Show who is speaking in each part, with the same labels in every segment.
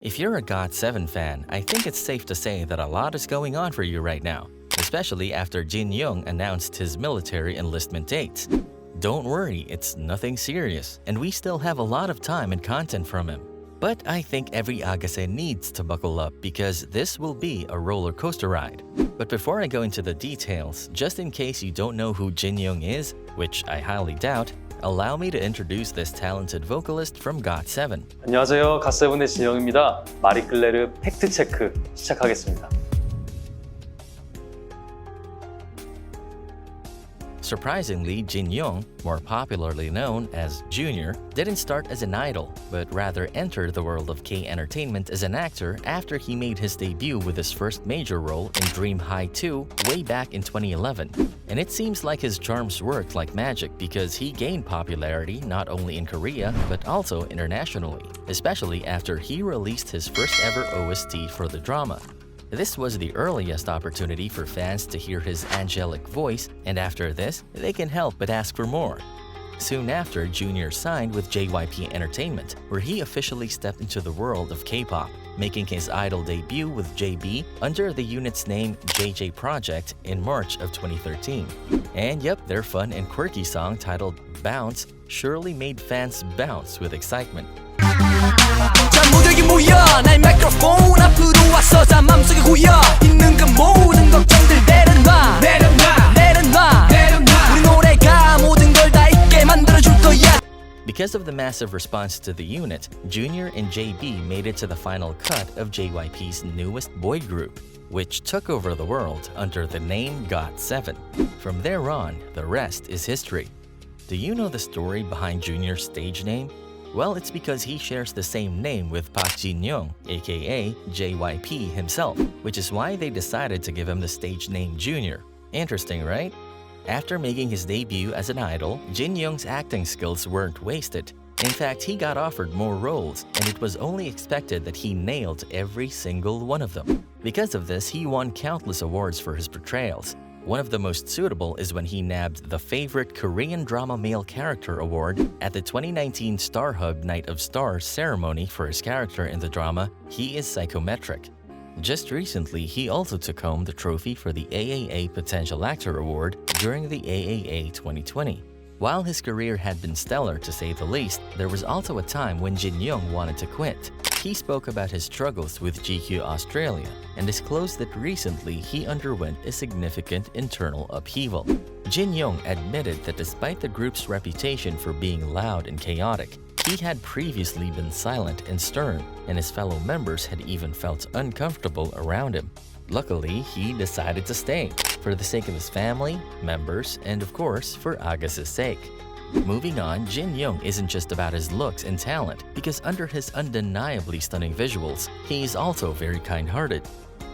Speaker 1: If you're a GOT7 fan, I think it's safe to say that a lot is going on for you right now, especially after Jinyoung announced his military enlistment dates. Don't worry, it's nothing serious, and we still have a lot of time and content from him. But I think every Ahgase needs to buckle up because this will be a roller coaster ride. But before I go into the details, just in case you don't know who Jinyoung is, which I highly doubt, allow me to introduce this talented vocalist from GOT7.
Speaker 2: 안녕하세요. 갓세븐의 진영입니다. 마리클레르 팩트 체크 시작하겠습니다.
Speaker 1: Surprisingly, Jinyoung, more popularly known as Junior, didn't start as an idol, but rather entered the world of K-entertainment as an actor after he made his debut with his first major role in Dream High 2 way back in 2011. And it seems like his charms worked like magic because he gained popularity not only in Korea but also internationally, especially after he released his first ever OST for the drama. This was the earliest opportunity for fans to hear his angelic voice, and after this, they can help but ask for more. Soon after, Junior signed with JYP Entertainment, where he officially stepped into the world of K-pop, making his idol debut with JB under the unit's name JJ Project in March of 2013. And yep, their fun and quirky song titled Bounce surely made fans bounce with excitement.
Speaker 3: 자 무더기 모여 날 마이크로폰 앞으로 와서 자 맘속에 고여 있는 그 모든 걱정들 내려놔 우리 노래가 모든 걸 다 잊게 만들어줄 거야.
Speaker 1: Because of the massive response to the unit, Junior and JB made it to the final cut of JYP's newest boy group, which took over the world under the name GOT7. From there on, the rest is history. Do you know the story behind Junior's stage name? Well, it's because he shares the same name with Park Jinyoung, aka JYP himself, which is why they decided to give him the stage name Junior. Interesting, right? After making his debut as an idol, Jinyoung's acting skills weren't wasted. In fact, he got offered more roles, and it was only expected that he nailed every single one of them. Because of this, he won countless awards for his portrayals. One of the most suitable is when he nabbed the favorite Korean drama male character award at the 2019 StarHub Night of Stars ceremony for his character in the drama He is Psychometric. Just recently, he also took home the trophy for the AAA Potential Actor Award during the AAA 2020. While his career had been stellar to say the least, there was also a time when Jinyoung wanted to quit. He spoke about his struggles with GQ Australia and disclosed that recently he underwent a significant internal upheaval. Jinyoung admitted that despite the group's reputation for being loud and chaotic, he had previously been silent and stern, and his fellow members had even felt uncomfortable around him. Luckily, he decided to stay, for the sake of his family, members, and of course, for Ahgase's sake. Moving on, Jinyoung isn't just about his looks and talent, because under his undeniably stunning visuals, he's also very kind-hearted.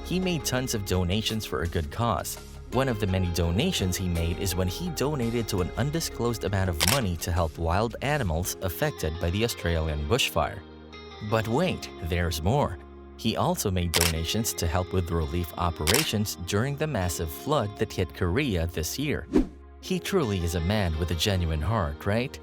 Speaker 1: He made tons of donations for a good cause. One of the many donations he made is when he donated to an undisclosed amount of money to help wild animals affected by the Australian bushfire. But wait, there's more. He also made donations to help with relief operations during the massive flood that hit Korea this year. He truly is a man with a genuine heart, right?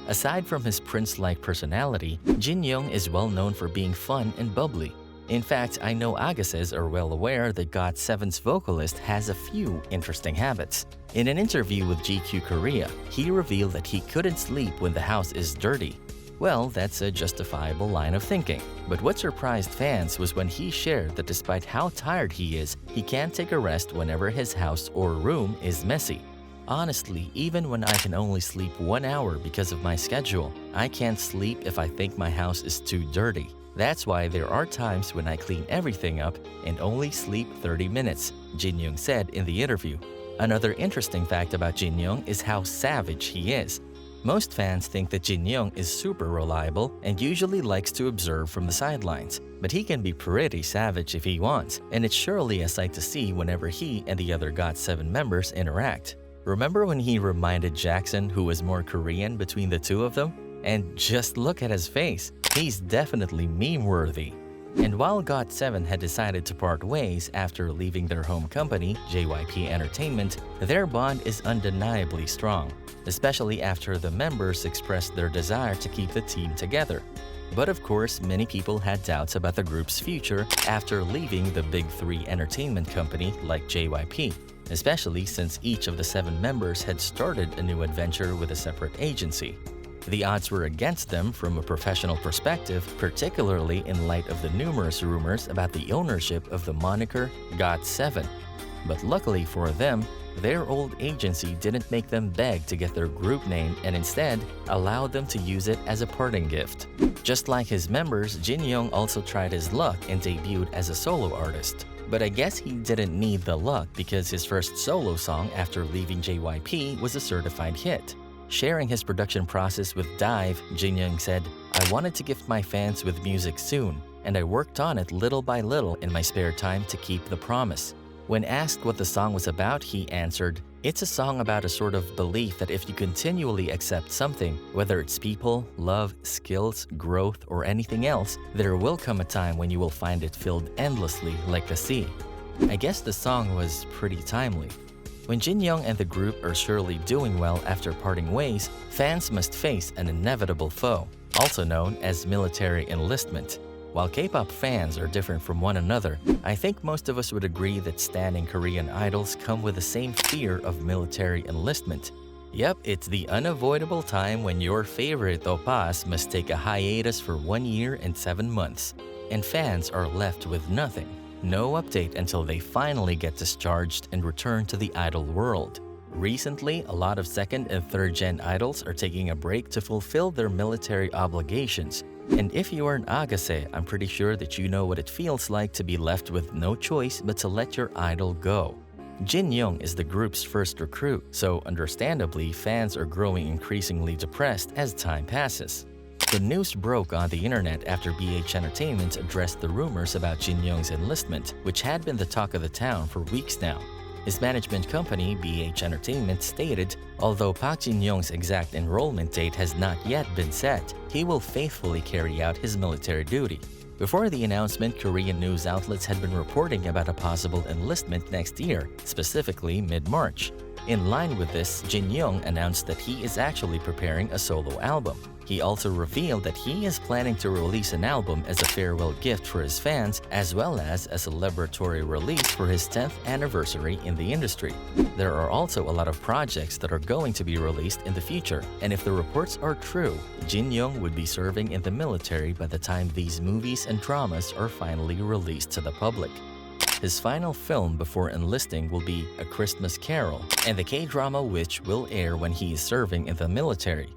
Speaker 1: Aside from his prince-like personality, Jinyoung is well known for being fun and bubbly. In fact, I know Ahgases are well aware that GOT7's vocalist has a few interesting habits. In an interview with GQ Korea, he revealed that he couldn't sleep when the house is dirty. Well, that's a justifiable line of thinking. But what surprised fans was when he shared that despite how tired he is, he can't take a rest whenever his house or room is messy. Honestly, even when I can only sleep 1 hour because of my schedule, I can't sleep if I think my house is too dirty. That's why there are times when I clean everything up and only sleep 30 minutes, Jinyoung said in the interview. Another interesting fact about Jinyoung is how savage he is. Most fans think that Jinyoung is super reliable and usually likes to observe from the sidelines, but he can be pretty savage if he wants, and it's surely a sight to see whenever he and the other GOT7 members interact. Remember when he reminded Jackson who was more Korean between the two of them? And just look at his face, he's definitely meme-worthy. And while GOT7 had decided to part ways after leaving their home company, JYP Entertainment, their bond is undeniably strong, especially after the members expressed their desire to keep the team together. But of course, many people had doubts about the group's future after leaving the big three entertainment company like JYP, especially since each of the 7 members had started a new adventure with a separate agency. The odds were against them from a professional perspective, particularly in light of the numerous rumors about the ownership of the moniker GOT7. But luckily for them, their old agency didn't make them beg to get their group name and instead allowed them to use it as a parting gift. Just like his members, Jinyoung also tried his luck and debuted as a solo artist. But I guess he didn't need the luck because his first solo song after leaving JYP was a certified hit. Sharing his production process with Dive, Jinyoung said, "I wanted to gift my fans with music soon, and I worked on it little by little in my spare time to keep the promise." When asked what the song was about, he answered, "It's a song about a sort of belief that if you continually accept something, whether it's people, love, skills, growth, or anything else, there will come a time when you will find it filled endlessly like the sea." I guess the song was pretty timely. When Jinyoung and the group are surely doing well after parting ways, fans must face an inevitable foe, also known as military enlistment. While K-pop fans are different from one another, I think most of us would agree that standing Korean idols come with the same fear of military enlistment. Yep, it's the unavoidable time when your favorite oppas must take a hiatus for 1 year and 7 months, and fans are left with nothing. No update until they finally get discharged and return to the idol world. Recently, a lot of second and third gen idols are taking a break to fulfill their military obligations. And if you are an Ahgase, I'm pretty sure that you know what it feels like to be left with no choice but to let your idol go. Jinyoung is the group's first recruit, so understandably, fans are growing increasingly depressed as time passes. The news broke on the internet after BH Entertainment addressed the rumors about Jinyoung's enlistment, which had been the talk of the town for weeks now. His management company, BH Entertainment, stated, although Park Jinyoung's exact enrollment date has not yet been set, he will faithfully carry out his military duty. Before the announcement, Korean news outlets had been reporting about a possible enlistment next year, specifically mid-March. In line with this, Jinyoung announced that he is actually preparing a solo album. He also revealed that he is planning to release an album as a farewell gift for his fans, as well as a celebratory release for his 10th anniversary in the industry. There are also a lot of projects that are going to be released in the future, and if the reports are true, Jinyoung would be serving in the military by the time these movies and dramas are finally released to the public. His final film before enlisting will be A Christmas Carol, and the K-drama which will air when he is serving in the military.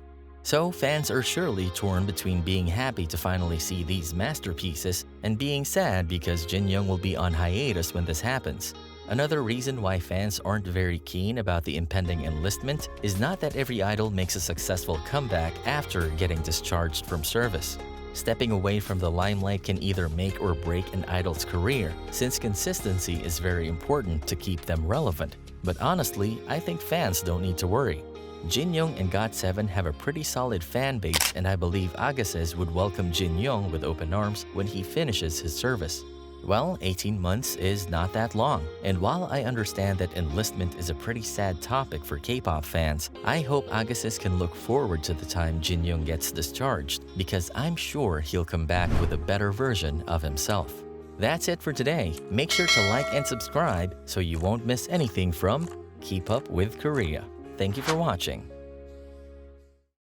Speaker 1: So fans are surely torn between being happy to finally see these masterpieces and being sad because Jinyoung will be on hiatus when this happens. Another reason why fans aren't very keen about the impending enlistment is not that every idol makes a successful comeback after getting discharged from service. Stepping away from the limelight can either make or break an idol's career, since consistency is very important to keep them relevant. But honestly, I think fans don't need to worry. Jinyoung and GOT7 have a pretty solid fan base, and I believe Ahgase would welcome Jinyoung with open arms when he finishes his service. Well, 18 months is not that long, and while I understand that enlistment is a pretty sad topic for K-pop fans, I hope Ahgase can look forward to the time Jinyoung gets discharged, because I'm sure he'll come back with a better version of himself. That's it for today. Make sure to like and subscribe so you won't miss anything from Keep Up with Korea. Thank you for watching.